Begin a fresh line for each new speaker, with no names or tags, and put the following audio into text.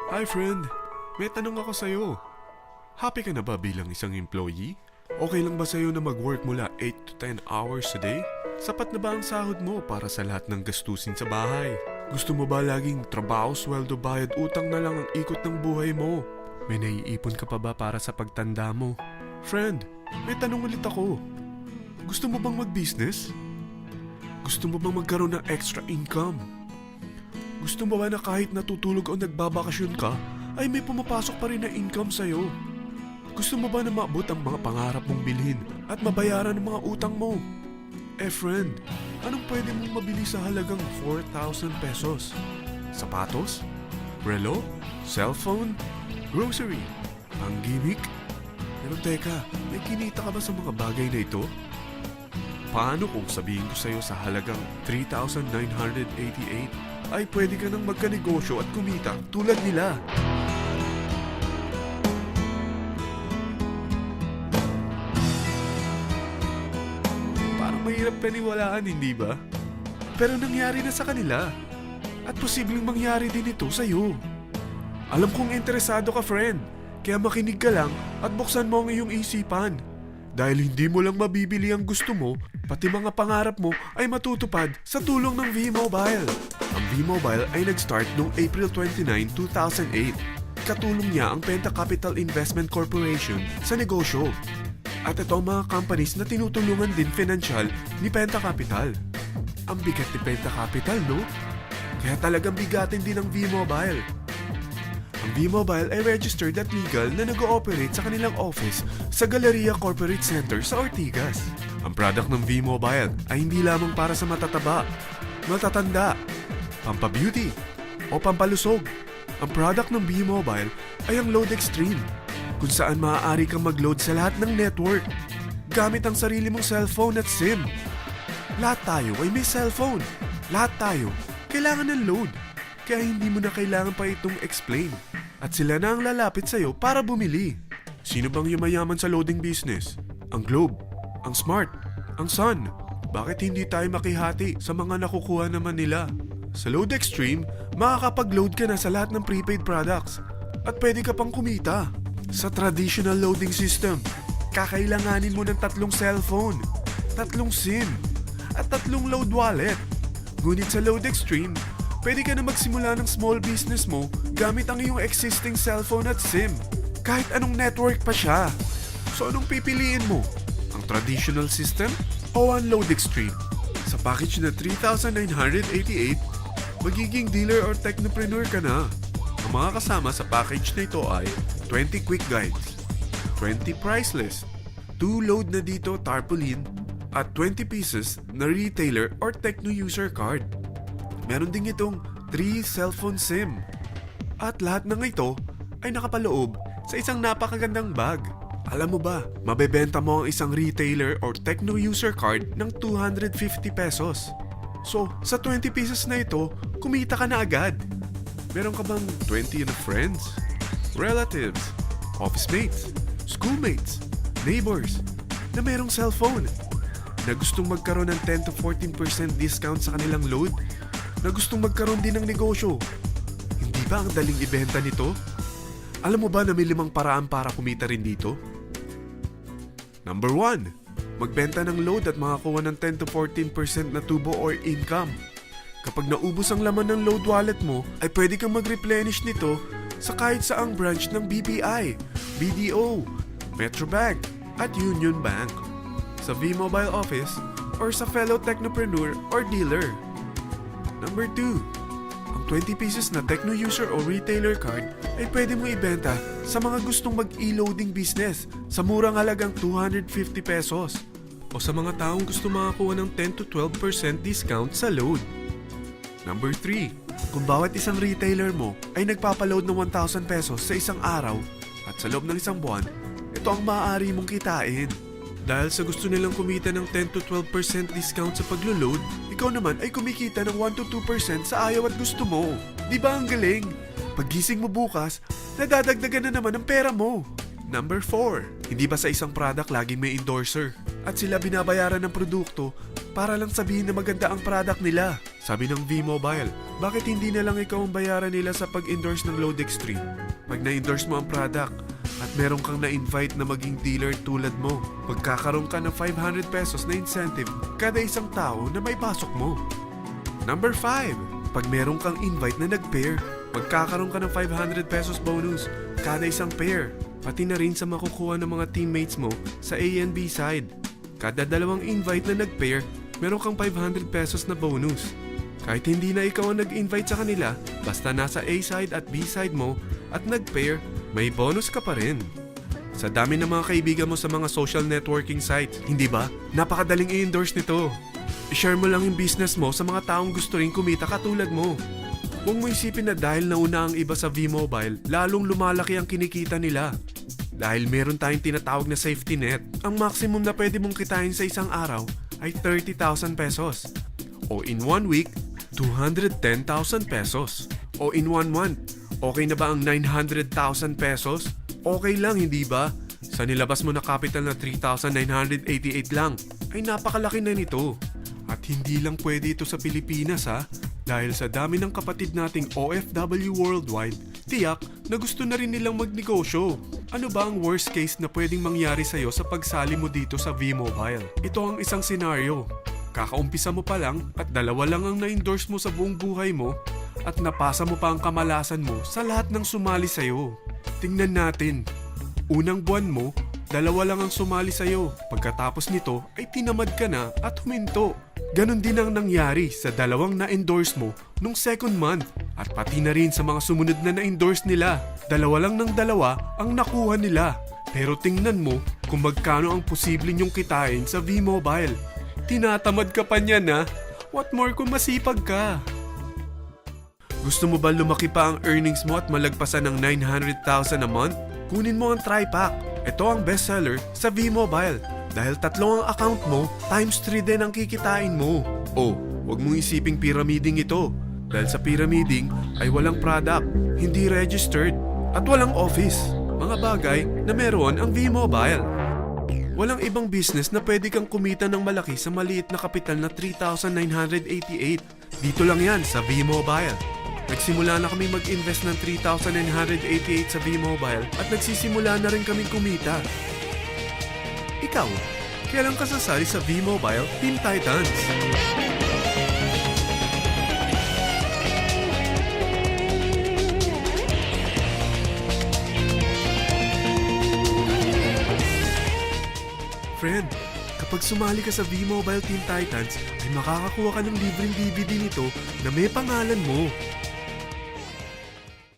Hi friend, may tanong ako sa'yo. Happy ka na ba bilang isang employee? Okay lang ba sa'yo na mag-work mula 8 to 10 hours a day? Sapat na ba ang sahod mo para sa lahat ng gastusin sa bahay? Gusto mo ba laging trabaho, sweldo, bayad, utang na lang ang ikot ng buhay mo? May naiipon ka pa ba para sa pagtanda mo? Friend, may tanong ulit ako. Gusto mo bang mag-business? Gusto mo bang magkaroon ng extra income? Gusto mo ba na kahit natutulog o nagbabakasyon ka, ay may pumapasok pa rin na income sa'yo? Gusto mo ba na maabot ang mga pangarap mong bilhin at mabayaran ang mga utang mo? Friend, anong pwede mong mabili sa halagang 4,000 pesos? Sapatos? Relo? Cellphone? Grocery? Ang gimmick? Pero teka, may kinita ka ba sa mga bagay na ito? Paano kung sabihin ko sa'yo sa halagang 3,988 ay pwede ka nang magkanegosyo at kumita tulad nila? Parang mahirap paniwalaan, hindi ba? Pero nangyari na sa kanila. At posibleng mangyari din ito sa'yo. Alam kong interesado ka, friend. Kaya makinig ka lang at buksan mo ang iyong isipan. Dahil hindi mo lang mabibili ang gusto mo, pati mga pangarap mo ay matutupad sa tulong ng V-Mobile. Ang V-Mobile ay nag-start noong April 29, 2008. Katulong niya ang Penta Capital Investment Corporation sa negosyo. At ito ang mga companies na tinutulungan din financial ni Penta Capital. Ang bigat ni Penta Capital, no? Kaya talagang bigatin din ang V-Mobile. Ang V-Mobile ay registered at legal na nag-ooperate sa kanilang office sa Galleria Corporate Center sa Ortigas. Ang product ng V-Mobile ay hindi lamang para sa matataba, matatanda, pampabeauty, o pampalusog. Ang product ng V-Mobile ay ang Load Extreme, kung saan maaari kang mag-load sa lahat ng network gamit ang sarili mong cellphone at SIM. Lahat tayo ay may cellphone. Lahat tayo kailangan ng load. Kaya hindi mo na kailangan pa itong explain. At sila na ang lalapit sa'yo para bumili. Sino bang yumayaman sa loading business? Ang Globe, ang Smart, ang Sun. Bakit hindi tayo makihati sa mga nakukuha naman nila? Sa Load Extreme, makakapag-load ka na sa lahat ng prepaid products. At pwede ka pang kumita. Sa traditional loading system, kakailanganin mo ng 3 cellphone, 3 SIM, at 3 load wallet. Ngunit sa Load Extreme, pwede ka na magsimula ng small business mo gamit ang iyong existing cellphone at SIM. Kahit anong network pa siya. So anong pipiliin mo? Ang traditional system o ang Load Extreme? Sa package na 3,988, magiging dealer or technopreneur ka na. Ang mga kasama sa package na ito ay 20 quick guides, 20 price list, 2 load na dito tarpaulin, at 20 pieces na retailer or techno user card. Meron din itong 3 cellphone SIM. At lahat ng ito ay nakapaloob sa isang napakagandang bag. Alam mo ba, mabebenta mo ang isang retailer or techno user card ng 250 pesos. So, sa 20 pieces na ito, kumita ka na agad. Meron ka bang 20 na friends, relatives, office mates, schoolmates, neighbors na merong cellphone na gustong magkaroon ng 10 to 14% discount sa kanilang load? Na gustong magkaroon din ng negosyo? Hindi ba ang daling ibenta nito? Alam mo ba na may 5 paraan para kumita rin dito? Number 1. Magbenta ng load at makakuha ng 10 to 14% na tubo or income. Kapag naubos ang laman ng load wallet mo, ay pwede kang mag-replenish nito sa kahit saang branch ng BPI, BDO, Metrobank, at Union Bank, sa V-Mobile office, or sa fellow technopreneur or dealer. Number 2. Ang 20 pieces na techno user o retailer card ay pwede mo ibenta sa mga gustong mag-e-loading business sa murang halagang 250 pesos o sa mga taong gusto makakuha ng 10 to 12% discount sa load. Number 3. Kung bawat isang retailer mo ay nagpapaload ng 1,000 pesos sa isang araw at sa loob ng isang buwan, ito ang maaari mong kitain. Dahil sa gusto nilang kumita ng 10 to 12% discount sa paglo-load, ikaw naman ay kumikita ng 1 to 2% sa ayaw at gusto mo. Di ba ang galing? Paggising mo bukas, nadadagdagan na naman ang pera mo. Number 4. Hindi ba sa isang product laging may endorser? At sila binabayaran ng produkto para lang sabihin na maganda ang product nila. Sabi ng V-Mobile, Bakit hindi na lang ikaw ang bayaran nila sa pag-endorse ng Load Extreme? Pag na-endorse mo ang product at meron kang na-invite na maging dealer tulad mo, magkakaroon ka ng 500 pesos na incentive kada isang tao na may pasok mo. Number 5. Pag meron kang invite na nag-pair, magkakaroon ka ng 500 pesos bonus kada isang pair. Pati na rin sa makukuha ng mga teammates mo sa A and B side. Kada dalawang invite na nag-pair, meron kang 500 pesos na bonus. Kahit hindi na ikaw ang nag-invite sa kanila, basta nasa A side at B side mo at nag-pair, may bonus ka pa rin. Sa dami ng mga kaibigan mo sa mga social networking sites, hindi ba? Napakadaling i-endorse nito. I-share mo lang yung business mo sa mga taong gusto rin kumita katulad mo. Huwag mo isipin na dahil nauna ang iba sa V-Mobile, lalong lumalaki ang kinikita nila. Dahil meron tayong tinatawag na safety net, ang maximum na pwede mong kitain sa isang araw ay 30,000 pesos. O in 1 week, 210,000 pesos. O in 1 month, okay na ba ang 900,000 pesos? Okay lang, hindi ba? Sa nilabas mo na capital na 3,988 lang, ay napakalaki na nito. At hindi lang pwede ito sa Pilipinas ha, dahil sa dami ng kapatid nating OFW worldwide, tiyak na gusto na rin nilang magnegosyo. Ano ba ang worst case na pwedeng mangyari sa'yo sa pagsali mo dito sa V-Mobile? Ito ang isang senaryo. Kakaumpisa mo pa lang at 2 lang ang na-endorse mo sa buong buhay mo at napasa mo pa ang kamalasan mo sa lahat ng sumali sa'yo. Tingnan natin. Unang buwan mo, 2 lang ang sumali sa'yo. Pagkatapos nito ay tinamad ka na at huminto. Ganon din ang nangyari sa 2 na-endorse mo nung second month at pati na rin sa mga sumunod na na-endorse nila. 2 lang ng 2 ang nakuha nila. Pero tingnan mo kung magkano ang posible nyong kitain sa V-Mobile. Tinatamad ka pa niyan ha? What more kung masipag ka? Gusto mo ba lumaki pa ang earnings mo at malagpasan ng 900,000 a month? Kunin mo ang TriPack. Ito ang bestseller sa V-Mobile. Dahil 3 ang account mo, times 3 din ang kikitain mo. Oh, huwag mong isiping pyramiding ito. Dahil sa pyramiding ay walang product, hindi registered, at walang office. Mga bagay na meron ang V-Mobile. Walang ibang business na pwede kang kumita ng malaki sa maliit na kapital na 3,988. Dito lang yan sa V-Mobile. Nagsimula na kami mag-invest ng 3,988 sa V-Mobile at nagsisimula na rin kaming kumita. Ikaw, kailan ka sasali sa V-Mobile Team Titans? Friend, kapag sumali ka sa V-Mobile Team Titans, ay makakakuha ka ng libreng DVD nito na may pangalan mo.